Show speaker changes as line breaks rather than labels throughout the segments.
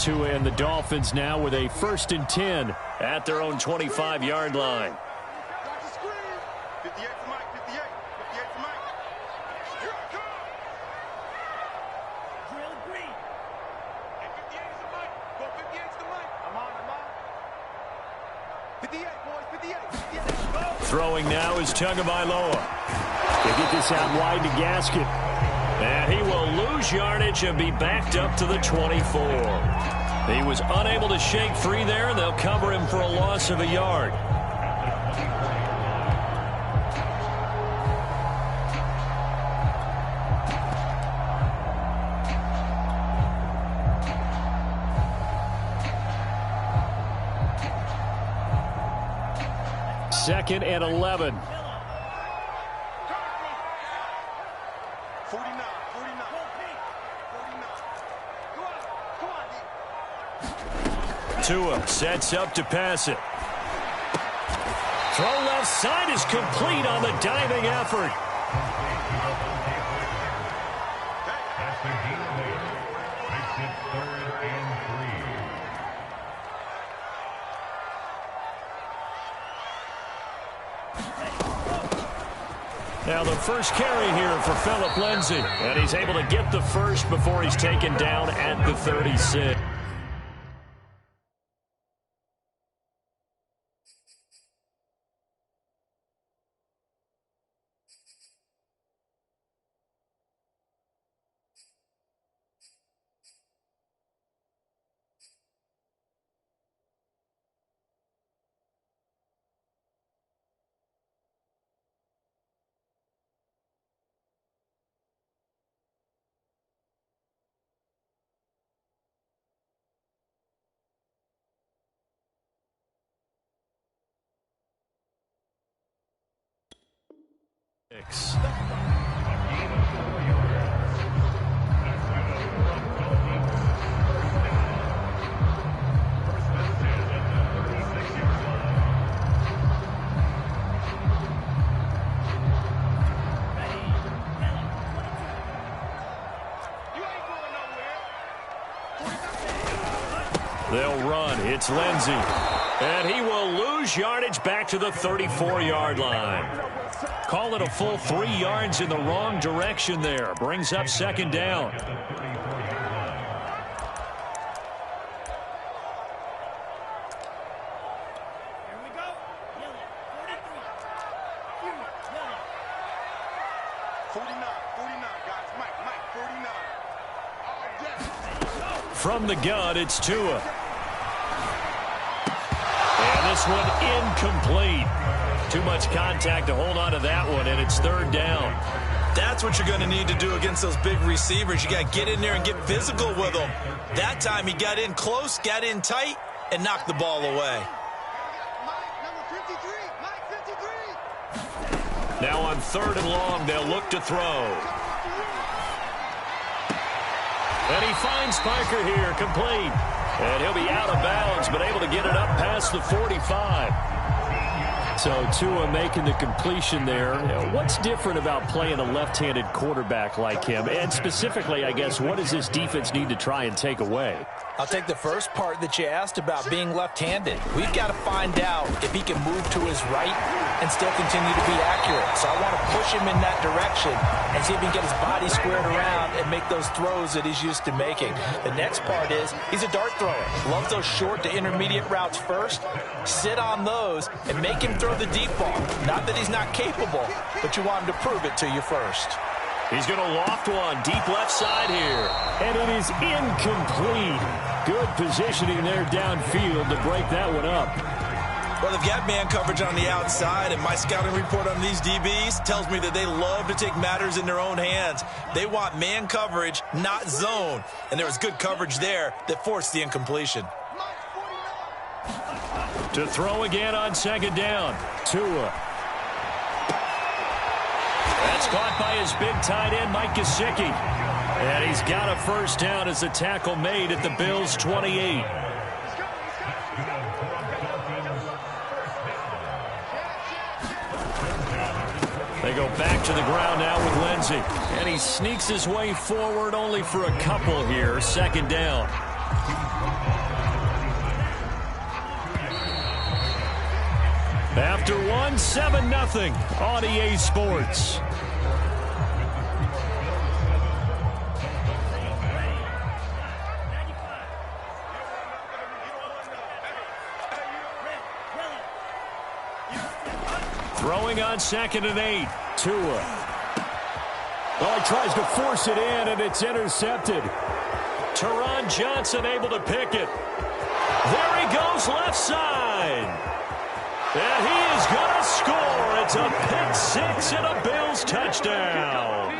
Tua and the Dolphins now with a 1st and 10 at their own 25-yard line. Throwing now is Tagovailoa. They get this out wide to Gaskin. And he will lose yardage and be backed up to the 24. He was unable to shake free there. They'll cover him for a loss of a yard. Second and 11.
49.
Tua sets up to pass it. Throw left side is complete on the diving effort. Now the first carry here for Phillip Lindsay. And he's able to get the first before he's taken down at the 36. They'll run. It's Lindsay. And he will lose yardage back to the 34-yard line. Call it a full 3 yards in the wrong direction there. Brings up second down.
Here we go.
49, guys. Mike, 49.
From the gun, it's Tua. And this one incomplete. Too much contact to hold on to that one, and it's third down.
That's what you're going to need to do against those big receivers. You got to get in there and get physical with them. That time he got in close, got in tight, and knocked the ball away.
Now on 3rd and long, they'll look to throw. And he finds Parker here, complete. And he'll be out of bounds, but able to get it up past the 45. So Tua making the completion there. What's different about playing a left-handed quarterback like him? And specifically, I guess, what does this defense need to try and take away?
I'll take the first part that you asked about being left-handed. We've got to find out if he can move to his right and still continue to be accurate. So I want to push him in that direction and see if he can get his body squared around and make those throws that he's used to making. The next part is he's a dart thrower. Loves those short to intermediate routes first. Sit on those and make him throw the deep ball. Not that he's not capable, but you want him to prove it to you first.
He's going to loft one deep left side here. And it is incomplete. Good positioning there downfield to break that one up.
Well, they've got man coverage on the outside, and my scouting report on these DBs tells me that they love to take matters in their own hands. They want man coverage, not zone. And there was good coverage there that forced the incompletion.
To throw again on second down. Tua. That's caught by his big tight end, Mike Gesicki. And he's got a first down as the tackle made at the Bills' 28. They go back to the ground now with Lindsay. And he sneaks his way forward only for a couple here. Second down. After one, 7-0 on EA Sports. Throwing on 2nd and 8. Tua. Oh, he tries to force it in, and it's intercepted. Teron Johnson able to pick it. There he goes, left side. And he is going to score. It's a pick-6 and a Bills touchdown.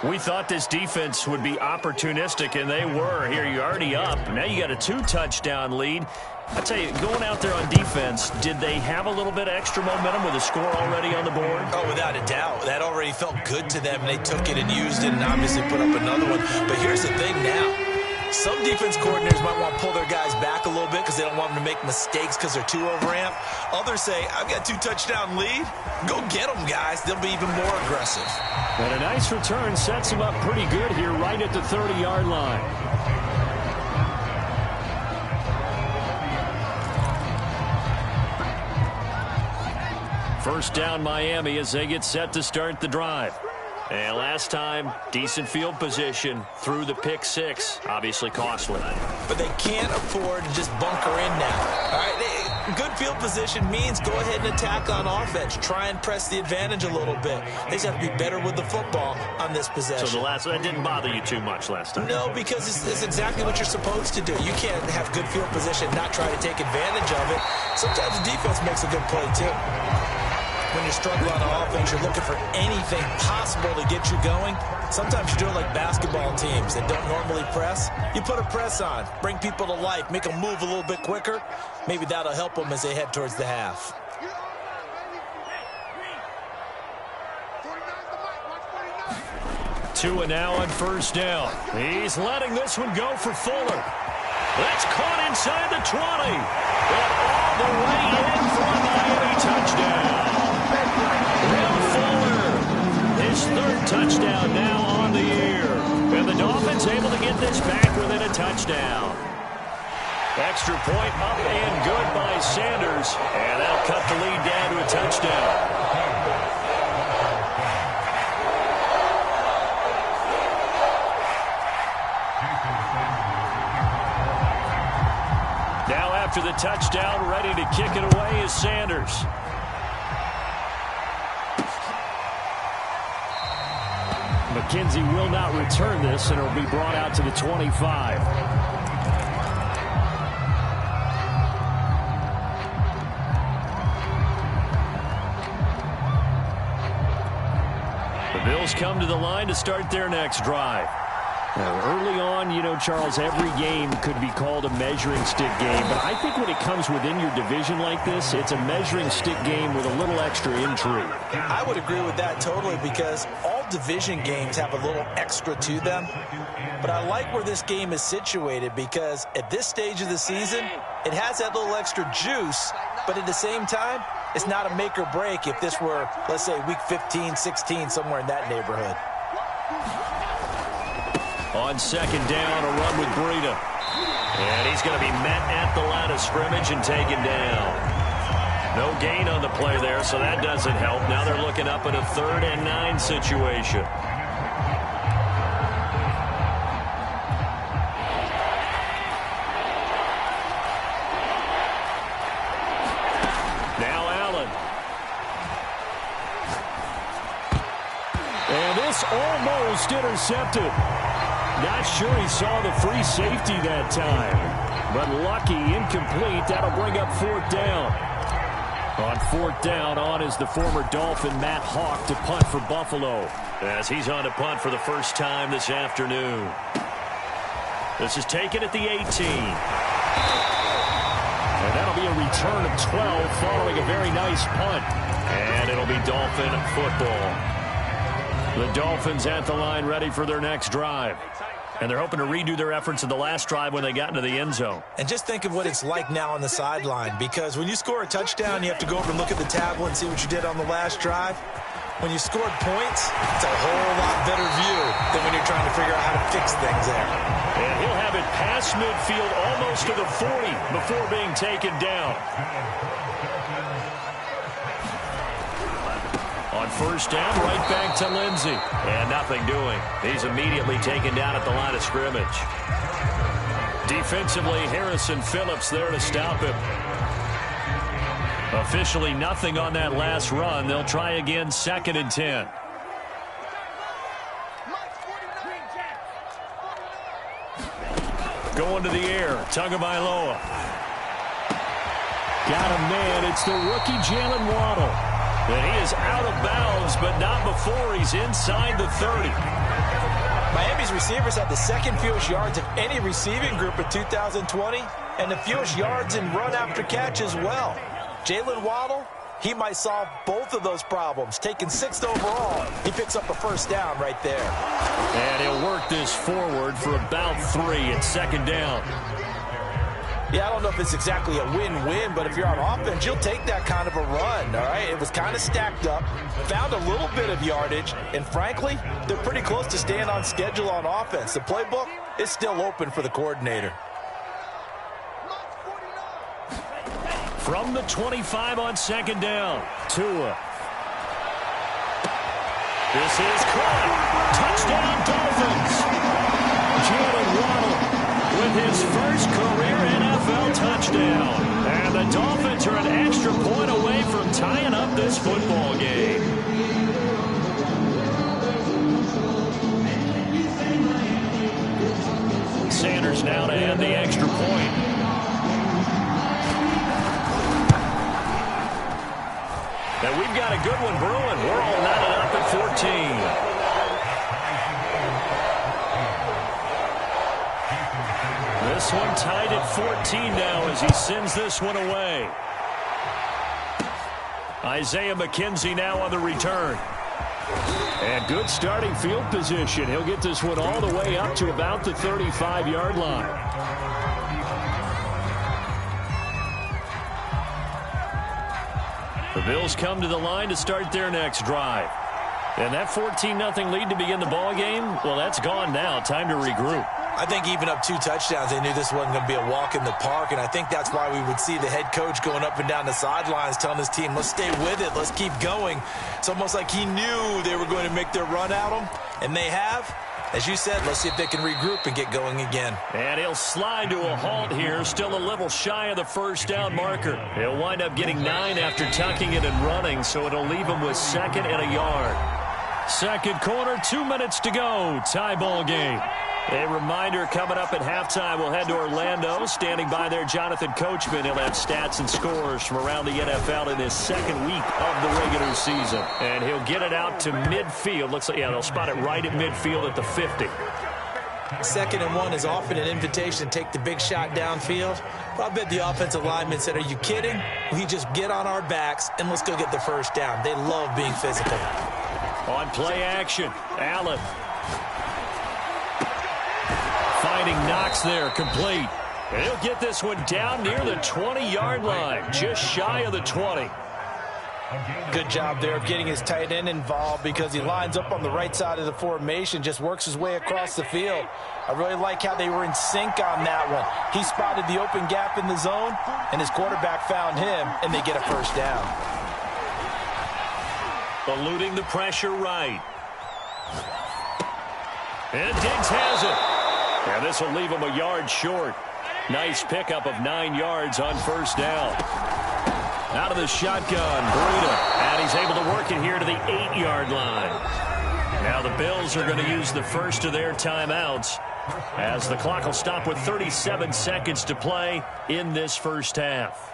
We thought this defense would be opportunistic, and they were. Here, you're already up. Now you got a 2-touchdown lead. I tell you, going out there on defense, did they have a little bit of extra momentum with a score already on the board?
Oh, without a doubt. That already felt good to them. They took it and used it and obviously put up another one. But here's the thing now. Some defense coordinators might want to pull their guys back a little bit because they don't want them to make mistakes because they're too overamped. Others say, I've got a 2-touchdown lead. Go get them, guys. They'll be even more aggressive.
And a nice return sets them up pretty good here right at the 30-yard line. First down, Miami, as they get set to start the drive. And last time, decent field position through the pick-6. Obviously costly.
But they can't afford to just bunker in now. All right, good field position means go ahead and attack on offense. Try and press the advantage a little bit. They just have to be better with the football on this possession.
So that didn't bother you too much last time?
No, because it's exactly what you're supposed to do. You can't have good field position and not try to take advantage of it. Sometimes the defense makes a good play, too. When you're struggling on offense, you're looking for anything possible to get you going. Sometimes you do it like basketball teams that don't normally press. You put a press on, bring people to life, make them move a little bit quicker. Maybe that'll help them as they head towards the half.
Tua now on first down. He's letting this one go for Fuller. That's caught inside the 20. And all the way in for a Miami touchdown. Will Fuller, his 3rd touchdown now on the year. And the Dolphins able to get this back within a touchdown. Extra point up and good by Sanders. And that'll cut the lead down to a touchdown. Now after the touchdown, ready to kick it away is Sanders. McKenzie will not return this, and it'll be brought out to the 25. The Bills come to the line to start their next drive. Now, early on, you know, Charles, every game could be called a measuring stick game. But I think when it comes within your division like this, it's a measuring stick game with a little extra intrigue.
I would agree with that totally because all division games have a little extra to them. But I like where this game is situated because at this stage of the season, it has that little extra juice. But at the same time, it's not a make or break if this were, let's say, week 15, 16, somewhere in that neighborhood.
On second down, a run with Breida. And he's going to be met at the line of scrimmage and taken down. No gain on the play there, so that doesn't help. Now they're looking up at a 3rd and 9 situation. Now Allen. And this almost intercepted. Not sure he saw the free safety that time. But lucky, incomplete. That'll bring up 4th down. On 4th down, on is the former Dolphin Matt Hawk to punt for Buffalo. As he's on to punt for the first time this afternoon. This is taken at the 18. And that'll be a return of 12 following a very nice punt. And it'll be Dolphin football. The Dolphins at the line ready for their next drive. And they're hoping to redo their efforts in the last drive when they got into the end zone.
And just think of what it's like now on the sideline, because when you score a touchdown, you have to go over and look at the tablet and see what you did on the last drive. When you scored points, it's a whole lot better view than when you're trying to figure out how to fix things there.
And he'll have it past midfield almost to the 40 before being taken down. On first down, right back to Lindsey. And nothing doing. He's immediately taken down at the line of scrimmage. Defensively, Harrison Phillips there to stop him. Officially nothing on that last run. They'll try again, 2nd and 10. Going to the air, Tagovailoa. Got a man, it's the rookie Jalen Waddle. And he is out of bounds, but not before he's inside the 30.
Miami's receivers had the second fewest yards of any receiving group in 2020, and the fewest yards in run after catch as well. Jalen Waddle, he might solve both of those problems. Taking 6th overall, he picks up a first down right there.
And he'll work this forward for about 3 at 2nd down.
Yeah, I don't know if it's exactly a win-win, but if you're on offense, you'll take that kind of a run, all right? It was kind of stacked up, found a little bit of yardage, and frankly, they're pretty close to staying on schedule on offense. The playbook is still open for the coordinator.
From the 25 on 2nd down, Tua. This is caught. Touchdown, Dolphins. Jalen Waddle with his first career NFL touchdown. And the Dolphins are an extra point away from tying up this football game. Sanders now to add the extra point. And we've got a good one brewing. We're all knotted up at 14. This one tied at 14 now as he sends this one away. Isaiah McKenzie now on the return. And good starting field position. He'll get this one all the way up to about the 35-yard line. The Bills come to the line to start their next drive. And that 14-0 lead to begin the ball game, well, that's gone now. Time to regroup.
I think even up 2 touchdowns, they knew this wasn't going to be a walk in the park, and I think that's why we would see the head coach going up and down the sidelines telling his team, let's stay with it, let's keep going. It's almost like he knew they were going to make their run at him, and they have. As you said, let's see if they can regroup and get going again.
And he'll slide to a halt here, still a little shy of the first down marker. He'll wind up getting 9 after tucking it and running, so it'll leave him with 2nd and a yard. Second quarter, 2 minutes to go. Tie ball game. A reminder coming up at halftime, we'll head to Orlando. Standing by there, Jonathan Coachman. He'll have stats and scores from around the NFL in his 2nd week of the regular season. And he'll get it out to midfield. Looks like, yeah, they'll spot it right at midfield at the 50.
2nd and 1 is often an invitation to take the big shot downfield. But I bet the offensive lineman said, are you kidding? We just get on our backs and let's go get the first down. They love being physical.
On play action, Allen. Finding Knox there, complete. And he'll get this one down near the 20-yard line, just shy of the 20.
Good job there of getting his tight end involved because he lines up on the right side of the formation, just works his way across the field. I really like how they were in sync on that one. He spotted the open gap in the zone, and his quarterback found him, and they get a first down.
Eluding the pressure right. And Diggs has it. And this will leave him a yard short. Nice pickup of 9 yards on first down. Out of the shotgun, Breida. And he's able to work it here to the 8-yard line. Now the Bills are going to use the first of their timeouts as the clock will stop with 37 seconds to play in this first half.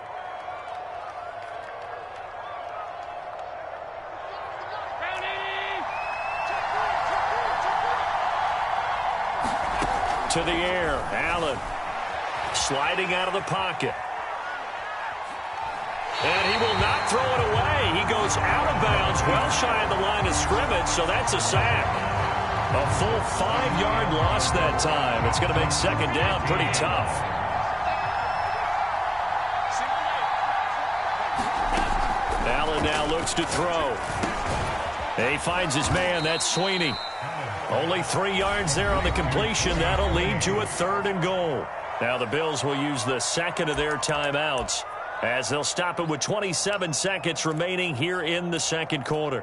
To the air, Allen sliding out of the pocket. And he will not throw it away. He goes out of bounds, well shy of the line of scrimmage, so that's a sack. A full 5-yard loss that time. It's going to make 2nd down pretty tough. Allen now looks to throw. He finds his man, that's Sweeney. Only 3 yards there on the completion. That'll lead to a 3rd and goal. Now the Bills will use the second of their timeouts as they'll stop it with 27 seconds remaining here in the second quarter.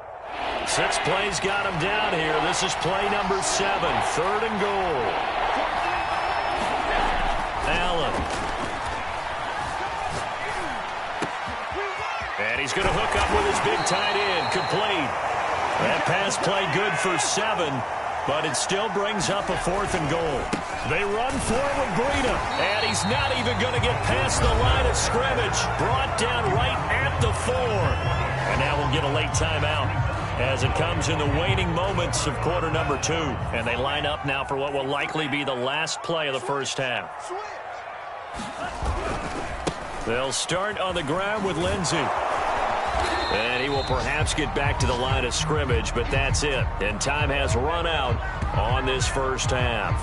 6 plays got him down here. This is play number 7, 3rd and goal. Allen. And he's going to hook up with his big tight end. Complete. That pass play good for 7, but it still brings up a 4th and goal. They run for it with Breida, and he's not even going to get past the line of scrimmage. Brought down right at the 4. And now we'll get a late timeout as it comes in the waning moments of quarter number 2. And they line up now for what will likely be the last play of the first half. They'll start on the ground with Lindsey. And he will perhaps get back to the line of scrimmage, but that's it. And time has run out on this first half.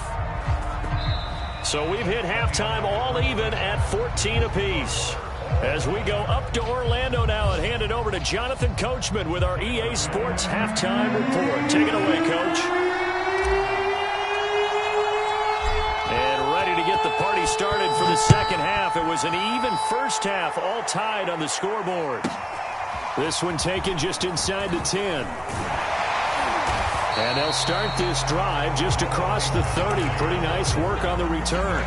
So we've hit halftime all even at 14 apiece. As we go up to Orlando now and hand it over to Jonathan Coachman with our EA Sports Halftime Report. Take it away, Coach. And ready to get the party started for the second half. It was an even first half, all tied on the scoreboard. This one taken just inside the 10. And they'll start this drive just across the 30. Pretty nice work on the return.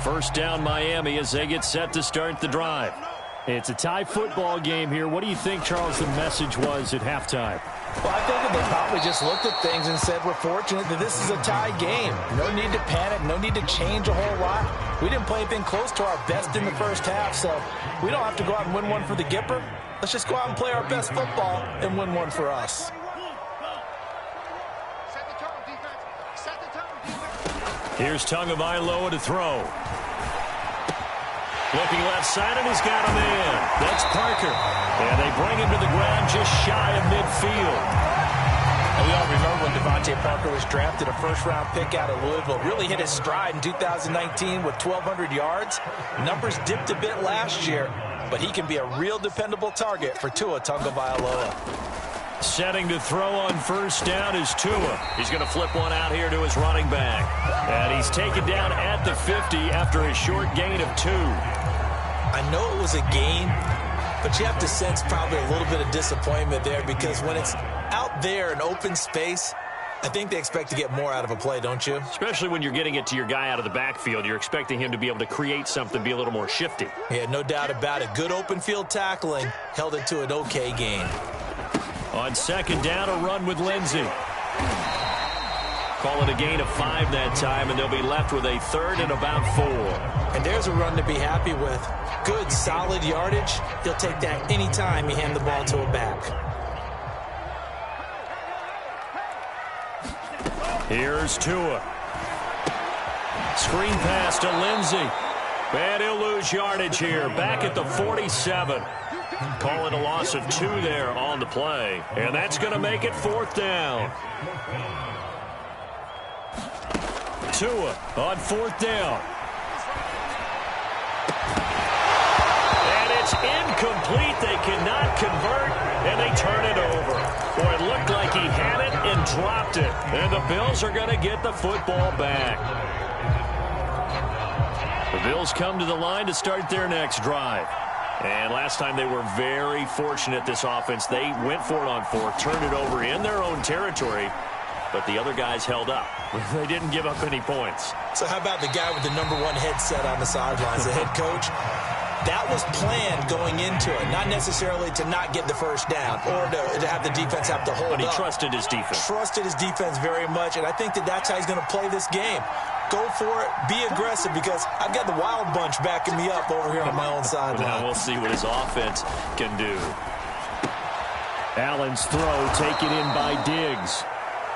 First down Miami as they get set to start the drive. It's a tie football game here. What do you think, Charles, the message was at halftime?
Well, I think that they probably just looked at things and said, we're fortunate that this is a tie game. No need to panic. No need to change a whole lot. We didn't play anything close to our best in the first half, so we don't have to go out and win one for the Gipper. Let's just go out and play our best football and win one for us.
Here's Tagovailoa to throw. Looking left side, and he's got him in. That's Parker. And they bring him to the ground just shy of midfield.
And we all remember when Devontae Parker was drafted, a first-round pick out of Louisville. Really hit his stride in 2019 with 1,200 yards. Numbers dipped a bit last year, but he can be a real dependable target for Tua Tagovailoa.
Setting to throw on first down is Tua. He's going to flip one out here to his running back. And he's taken down at the 50 after a short gain of 2.
I know it was a gain, but you have to sense probably a little bit of disappointment there because when it's out there in open space, I think they expect to get more out of a play, don't you?
Especially when you're getting it to your guy out of the backfield. You're expecting him to be able to create something, be a little more shifty.
Yeah, no doubt about it. Good open field tackling held it to an okay gain.
On second down, a run with Lindsey. Call it a gain of 5 that time, and they'll be left with a 3rd and about 4.
And there's a run to be happy with. Good, solid yardage. He'll take that anytime you hand the ball to a back.
Here's Tua. Screen pass to Lindsey. And he'll lose yardage here. Back at the 47. Call it a loss of 2 there on the play. And that's going to make it 4th down. Tua on 4th down. And it's incomplete. They cannot convert, and they turn it over. Boy, it looked like he had it and dropped it. And the Bills are going to get the football back. The Bills come to the line to start their next drive. And last time they were very fortunate, this offense. They went for it on 4th, turned it over in their own territory, but the other guys held up. They didn't give up any points.
So how about the guy with the #1 headset on the sidelines, the head coach? That was planned going into it, not necessarily to not get the first down or to have the defense have to hold up.
But he trusted his defense.
Trusted his defense very much, and I think that that's how he's going to play this game. Go for it, be aggressive, because I've got the wild bunch backing me up over here on my own sideline.
Now we'll see what his offense can do. Allen's throw taken in by Diggs.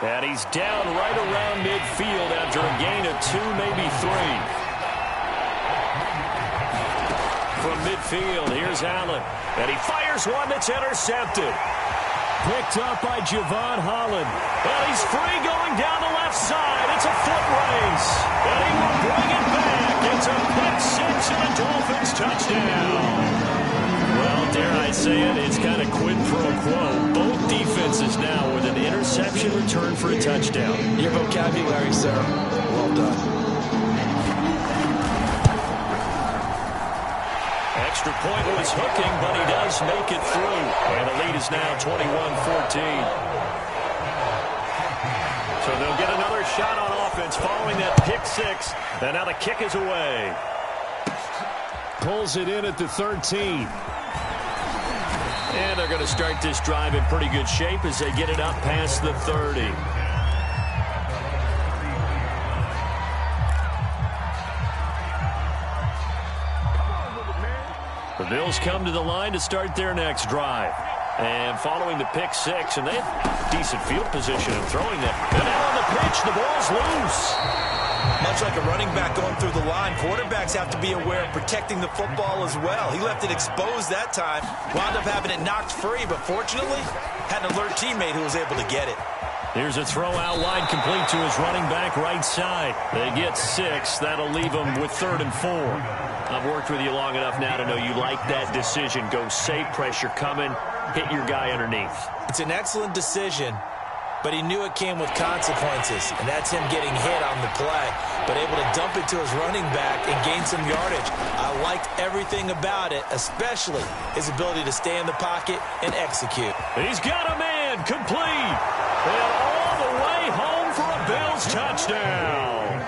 And he's down right around midfield after a gain of 2, maybe 3. From midfield, here's Allen. And he fires one that's intercepted. Picked up by Javon Holland. And he's free going down the left side. It's a foot race. And he will bring it back. It's a pick six and a Dolphins touchdown. Well, dare I say it, it's kind of quid pro quo. Both defenses now with an interception return for a touchdown.
Your vocabulary, sir. Well done.
Extra point was hooking, but he does make it through. And the lead is now 21-14. So they'll get another shot on offense following that pick six. And now the kick is away. Pulls it in at the 13. And they're going to start this drive in pretty good shape as they get it up past the 30. The Bills come to the line to start their next drive. And following the pick six, and they have decent field position in throwing that. And now on the pitch, the ball's loose.
Much like a running back going through the line, quarterbacks have to be aware of protecting the football as well. He left it exposed that time, wound up having it knocked free, but fortunately had an alert teammate who was able to get it.
Here's a throw out wide complete to his running back right side. They get 6. That'll leave them with 3rd and 4. I've worked with you long enough now to know you like that decision. Go safe, pressure coming, hit your guy underneath.
It's an excellent decision, but he knew it came with consequences, and that's him getting hit on the play, but able to dump it to his running back and gain some yardage. I liked everything about it, especially his ability to stay in the pocket and execute.
He's got a man complete, and all the way home for a Bills touchdown.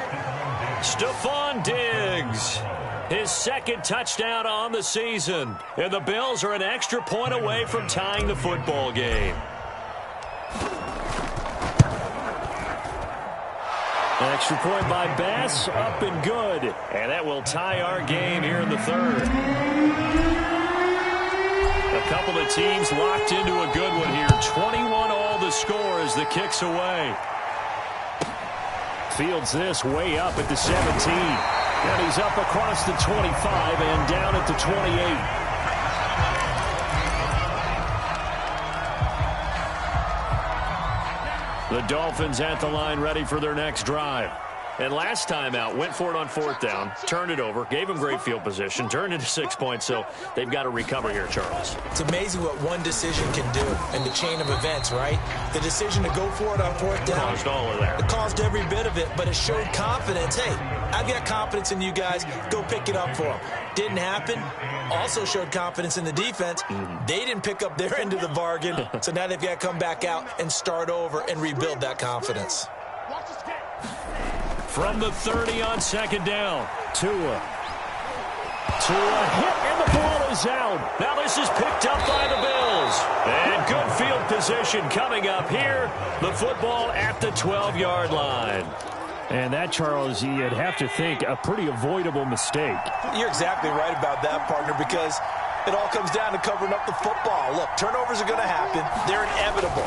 Stephon Diggs, his 2nd touchdown on the season, and the Bills are an extra point away from tying the football game. Extra point by Bass, up and good. And that will tie our game here in the 3rd. A couple of teams locked into a good one here. 21 all the score as the kick's away. Fields this way up at the 17. And he's up across the 25 and down at the 28. The Dolphins at the line ready for their next drive. And last time out, went for it on 4th down, turned it over, gave him great field position, turned into 6 points, so they've got to recover here, Charles.
It's amazing what one decision can do in the chain of events, right? The decision to go for it on 4th down.
Caused all of that.
It caused every bit of it, but it showed confidence. Hey, I've got confidence in you guys. Go pick it up for them. Didn't happen. Also showed confidence in the defense. They didn't pick up their end of the bargain, so now they've got to come back out and start over and rebuild that confidence.
From the 30 on 2nd down, Tua hit, and the ball is out. Now this is picked up by the Bills. And good field position coming up here. The football at the 12-yard line. And that, Charles, you'd have to think a pretty avoidable mistake.
You're exactly right about that, partner, because it all comes down to covering up the football. Look, turnovers are going to happen. They're inevitable.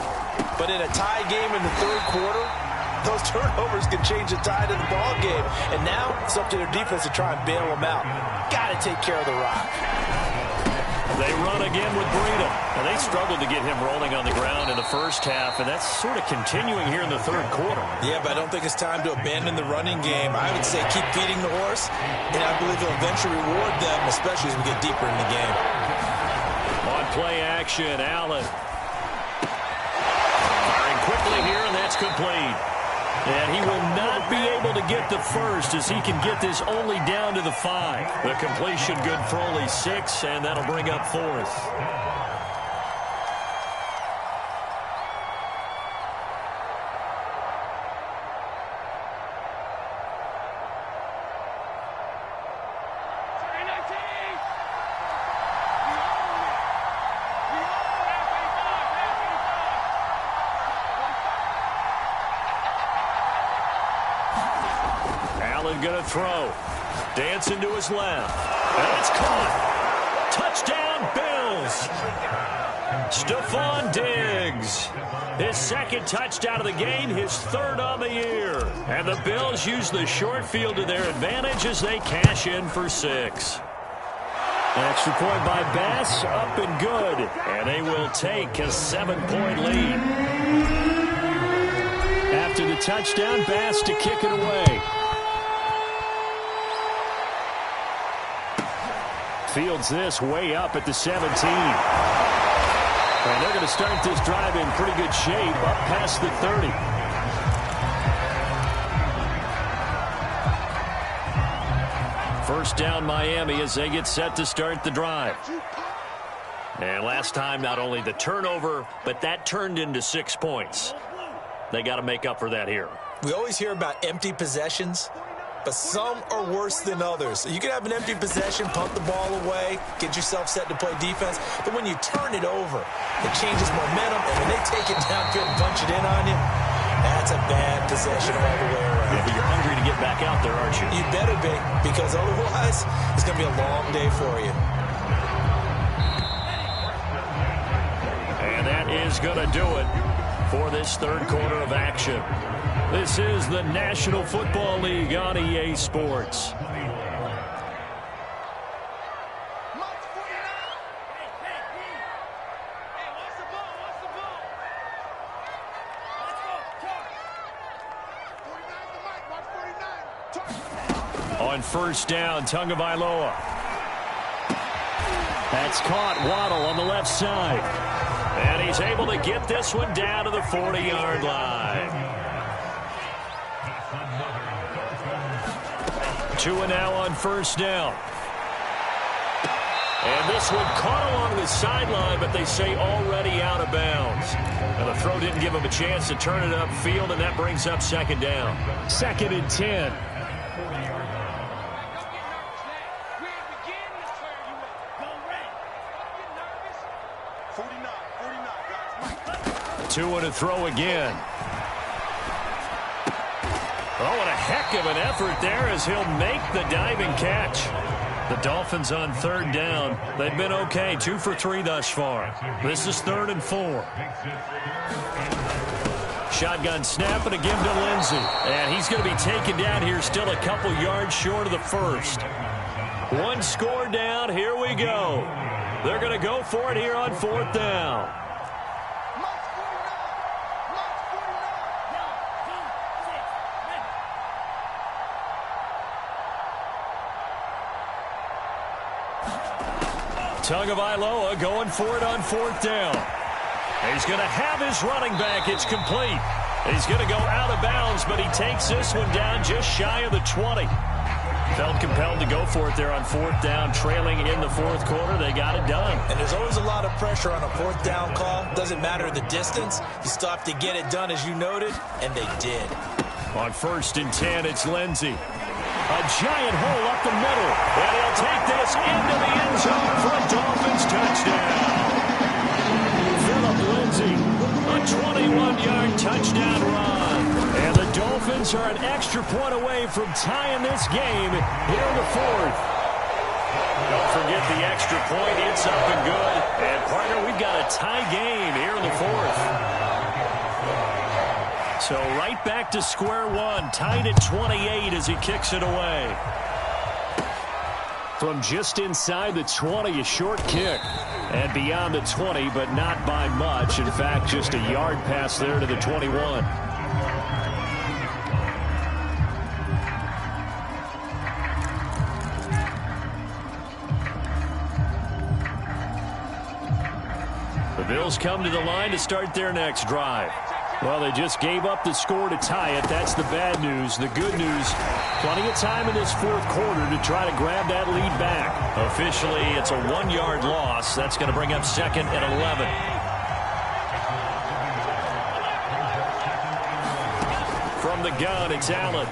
But in a tie game in the 3rd quarter, those turnovers can change the tide of the ball game. And now it's up to their defense to try and bail them out. Got to take care of the rock.
They run again with Breida. And they struggled to get him rolling on the ground in the first half, and that's sort of continuing here in the 3rd quarter.
Yeah, but I don't think it's time to abandon the running game. I would say keep feeding the horse, and I believe it'll eventually reward them, especially as we get deeper in the game.
On play action, Allen. Firing quickly here, and that's complete. And he will not be able to get the first as he can get this only down to the 5. The completion good for only 6, and that'll bring up 4th. Going to throw. Dancing to his left. And it's caught. Touchdown, Bills. Stephon Diggs. His 2nd touchdown of the game, his 3rd on the year. And the Bills use the short field to their advantage as they cash in for 6. Extra point by Bass, up and good. And they will take a 7-point lead. After the touchdown, Bass to kick it away. Fields this way up at the 17. And they're going to start this drive in pretty good shape, up past the 30. First down Miami as they get set to start the drive. And last time, not only the turnover, but that turned into 6 points. They got to make up for that here.
We always hear about empty possessions, but some are worse than others. You can have an empty possession, punt the ball away, get yourself set to play defense, but when you turn it over, it changes momentum, and when they take it downfield and punch it in on you, that's a bad possession all the way around.
Yeah, but you're hungry to get back out there, aren't you?
You better be, because otherwise, it's going to be a long day for you.
And that is going to do it for this third quarter of action. This is the National Football League on EA Sports. On first down, Tagovailoa. That's caught. Waddle on the left side. And he's able to get this one down to the 40-yard line. Tua now on first down. And this one caught along the sideline, but they say already out of bounds. And the throw didn't give him a chance to turn it upfield, and that brings up second down. 2nd and 10. Tua to throw again. Oh, what a heck of an effort there as he'll make the diving catch. The Dolphins on third down. They've been okay. 2 for 3 thus far. This is 3rd and 4. Shotgun snap and a give to Lindsey. And he's going to be taken down here, still a couple yards short of the first. 1 score down. Here we go. They're going to go for it here on 4th down. Tagovailoa going for it on 4th down. He's going to have his running back. It's complete. He's going to go out of bounds, but he takes this one down just shy of the 20. Felt compelled to go for it there on 4th down, trailing in the 4th quarter. They got it done.
And there's always a lot of pressure on a 4th down call. Doesn't matter the distance. You still have to get it done, as you noted, and they did.
On 1st and 10, it's Lindsey. A giant hole up the middle. And he'll take this into the end zone for a Dolphins touchdown. Phillip Lindsay, a 21-yard touchdown run. And the Dolphins are an extra point away from tying this game here in the 4th. Don't forget the extra point. It's up and good. And, partner, we've got a tie game here in the 4th. So right back to square one, tied at 28 as he kicks it away. From just inside the 20, a short kick. And beyond the 20, but not by much. In fact, just a yard pass there to the 21. The Bills come to the line to start their next drive. Well, they just gave up the score to tie it. That's the bad news. The good news, plenty of time in this 4th quarter to try to grab that lead back. Officially, it's a 1-yard loss. That's going to bring up 2nd and 11. From the gun, it's Allen.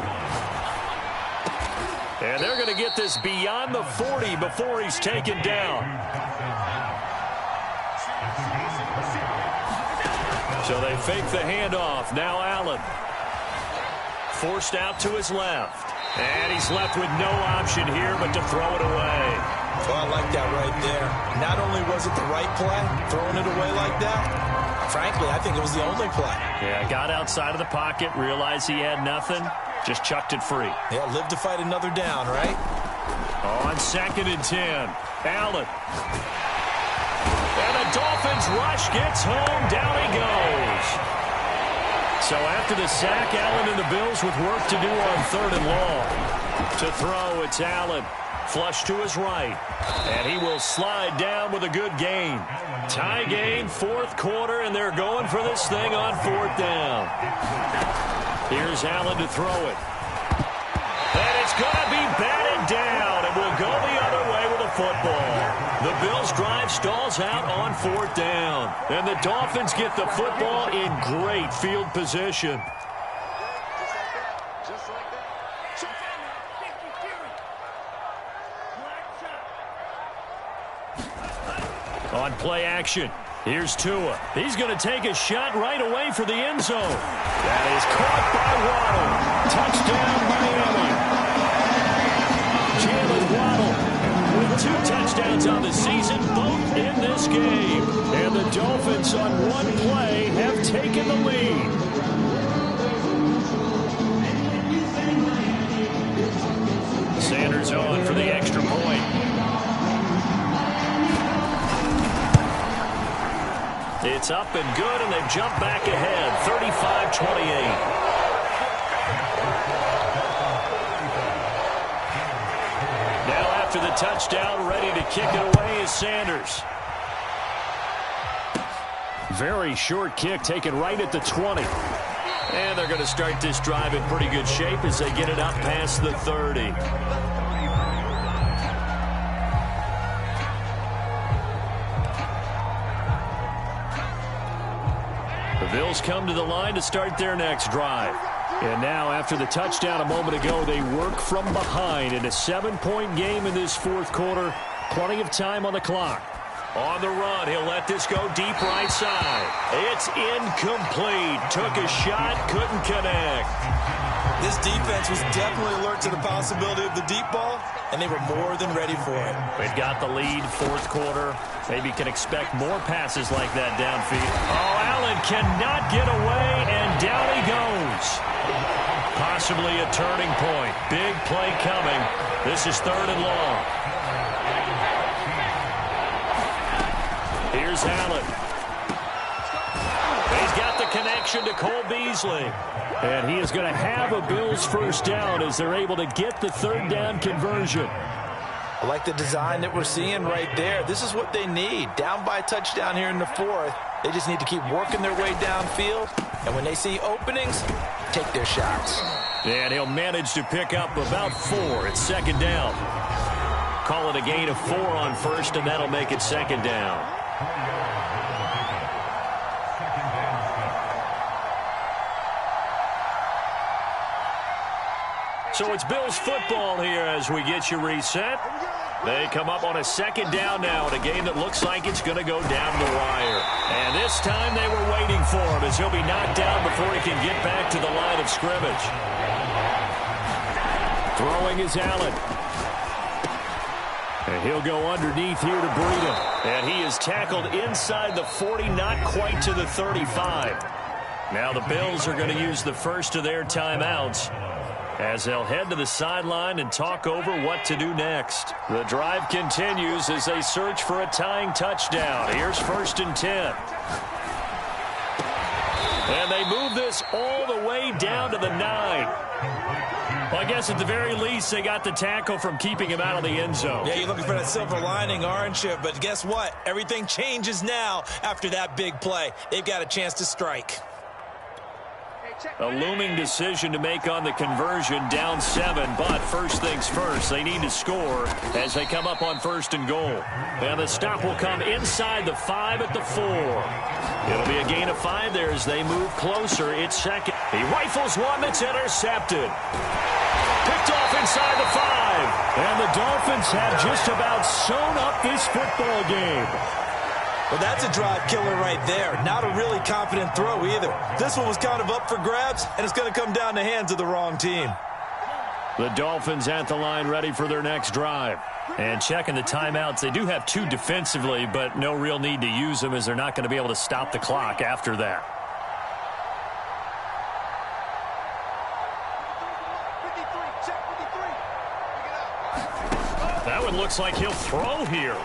And they're going to get this beyond the 40 before he's taken down. So they fake the handoff. Now Allen. Forced out to his left. And he's left with no option here but to throw it away.
Oh, I like that right there. Not only was it the right play, throwing it away like that, frankly, I think it was the only play.
Yeah, got outside of the pocket, realized he had nothing, just chucked it free.
Yeah, live to fight another down, right?
On 2nd and 10, Allen. And the Dolphins rush gets home. Down he goes. So after the sack, Allen and the Bills with work to do on 3rd and long. To throw, it's Allen. Flush to his right. And he will slide down with a good gain. Tie game, 4th quarter, and they're going for this thing on 4th down. Here's Allen to throw it. And it's going to be batted down, and will go the other way with a football. The Bills' drive stalls out on 4th down. And the Dolphins get the football in great field position. On play action, here's Tua. He's going to take a shot right away for the end zone. That is caught by Waddle. Touchdown, Miami. Jalen Waddle with 2 touchdowns on the season, both in this game. And the Dolphins on one play have taken the lead. Sanders on for the extra point. It's up and good, and they've jumped back ahead, 35-28. Now after the touchdown, ready to kick it away is Sanders. Very short kick taken right at the 20. And they're going to start this drive in pretty good shape as they get it up past the 30. The Bills come to the line to start their next drive. And now, after the touchdown a moment ago, they work from behind in a 7-point game in this 4th quarter. Plenty of time on the clock. On the run, he'll let this go deep right side. It's incomplete. Took a shot, couldn't connect.
This defense was definitely alert to the possibility of the deep ball, and they were more than ready for it.
They've got the lead, 4th quarter. Maybe can expect more passes like that downfield. Oh, Allen cannot get away, and down he goes. Possibly a turning point. Big play coming. This is 3rd and long. Here's Allen. He's got the connection to Cole Beasley. And he is going to have a Bills first down as they're able to get the 3rd down conversion.
I like the design that we're seeing right there. This is what they need. Down by a touchdown here in the 4th. They just need to keep working their way downfield. And when they see openings, take their shots.
And he'll manage to pick up about 4 at 2nd down. Call it a gain of 4 on 1st, and that'll make it 2nd down. So it's Bills football here as we get you reset. They come up on a 2nd down now in a game that looks like it's going to go down the wire. And this time they were waiting for him as he'll be knocked down before he can get back to the line of scrimmage. Throwing is Allen. And he'll go underneath here to Breida. And he is tackled inside the 40, not quite to the 35. Now the Bills are going to use the first of their timeouts as they'll head to the sideline and talk over what to do next. The drive continues as they search for a tying touchdown. Here's 1st and 10. And they move this all the way down to the 9. Well, I guess at the very least they got the tackle from keeping him out of the end zone.
Yeah, you're looking for that silver lining, aren't you? But guess what? Everything changes now after that big play. They've got a chance to strike.
A looming decision to make on the conversion, down 7, but first things first, they need to score as they come up on 1st and goal. And the stop will come inside the 5 at the 4. It'll be a gain of 5 there as they move closer. It's 2nd. He rifles one that's intercepted. Picked off inside the 5. And the Dolphins have just about sewn up this football game.
Well, that's a drive killer right there. Not a really confident throw either. This one was kind of up for grabs, and it's going to come down the hands of the wrong team.
The Dolphins at the line ready for their next drive. And checking the timeouts, they do have 2 defensively, but no real need to use them as they're not going to be able to stop the clock after that.
53, check 53.
go, and looks like he'll throw here.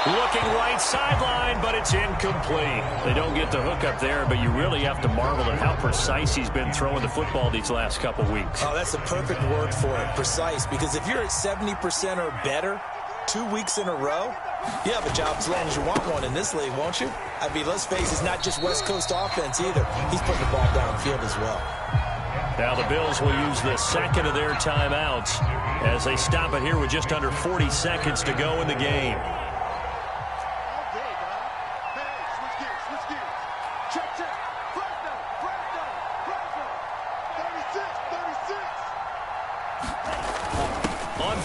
Looking right sideline, but it's incomplete. They don't get the hook up there, but you really have to marvel at how precise he's been throwing the football these last couple weeks.
Oh, that's the perfect word for it, precise, because if you're at 70% or better 2 weeks in a row, you have a job as long as you want one in this league, won't you? I mean, let's face it, it's not just West Coast offense either. He's putting the ball downfield as well.
Now the Bills will use the second of their timeouts as they stop it here with just under 40 seconds to go in the game.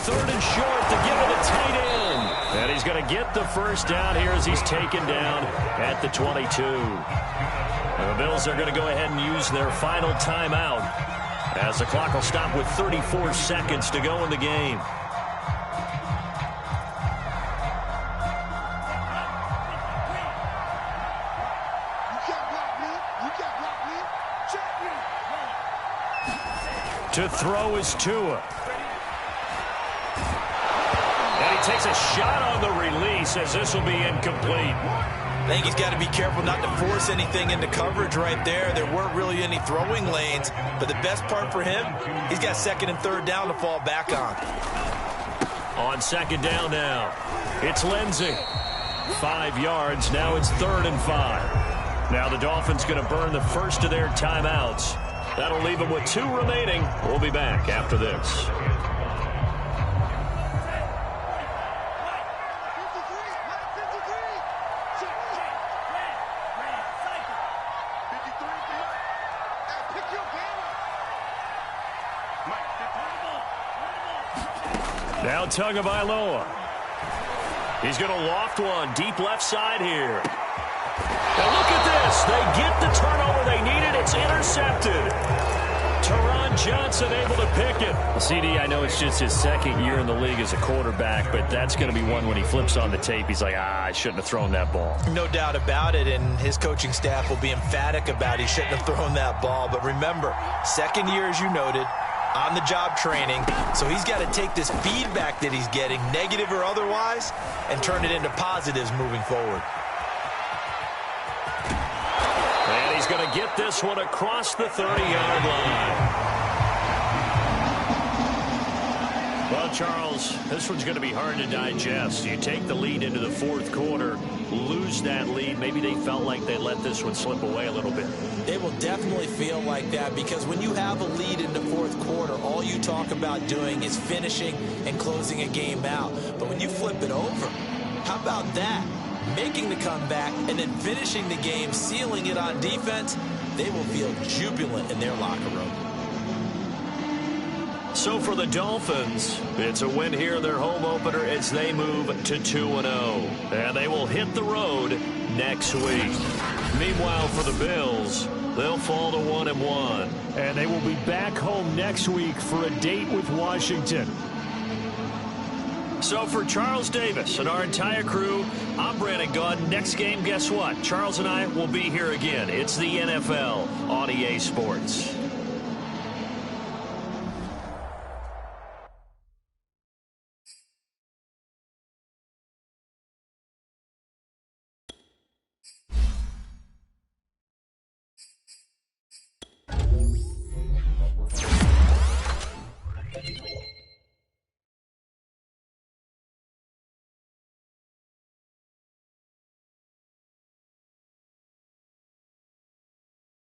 Third and short to give it a tight end. And he's going to get the first down here as he's taken down at the 22. And the Bills are going to go ahead and use their final timeout as the clock will stop with 34 seconds to go in the game. To throw is Tua. Takes a shot on the release as this will be incomplete.
I think he's got to be careful not to force anything into coverage right there. There weren't really any throwing lanes, but the best part for him, he's got second and third down to fall back on.
On second down now, it's Lindsey. 5 yards, now it's 3rd and 5. Now the Dolphins going to burn the first of their timeouts. That'll leave them with 2 remaining. We'll be back after this. Now Tagovailoa. He's going to loft one deep left side here. Now look at this. They get the turnover they needed. It's intercepted. Taron Johnson able to pick it. CD, I know it's just his second year in the league as a quarterback, but that's going to be one when he flips on the tape. He's like, I shouldn't have thrown that ball.
No doubt about it, and his coaching staff will be emphatic about he shouldn't have thrown that ball. But remember, second year, as you noted, on-the-job training, so he's got to take this feedback that he's getting, negative or otherwise, and turn it into positives moving forward.
And he's going to get this one across the 30-yard line. Well, Charles, this one's going to be hard to digest. You take the lead into the fourth quarter, lose that lead. Maybe they felt like they let this one slip away a little bit.
They will definitely feel like that because when you have a lead in the fourth quarter, all you talk about doing is finishing and closing a game out. But when you flip it over, how about that? Making the comeback and then finishing the game, sealing it on defense, they will feel jubilant in their locker room.
So for the Dolphins, it's a win here, their home opener, as they move to 2-0. And they will hit the road next week. Meanwhile, for the Bills, they'll fall to 1-1. And they will be back home next week for a date with Washington. So for Charles Davis and our entire crew, I'm Brandon Gaudin. Next game, guess what? Charles and I will be here again. It's the NFL on EA Sports.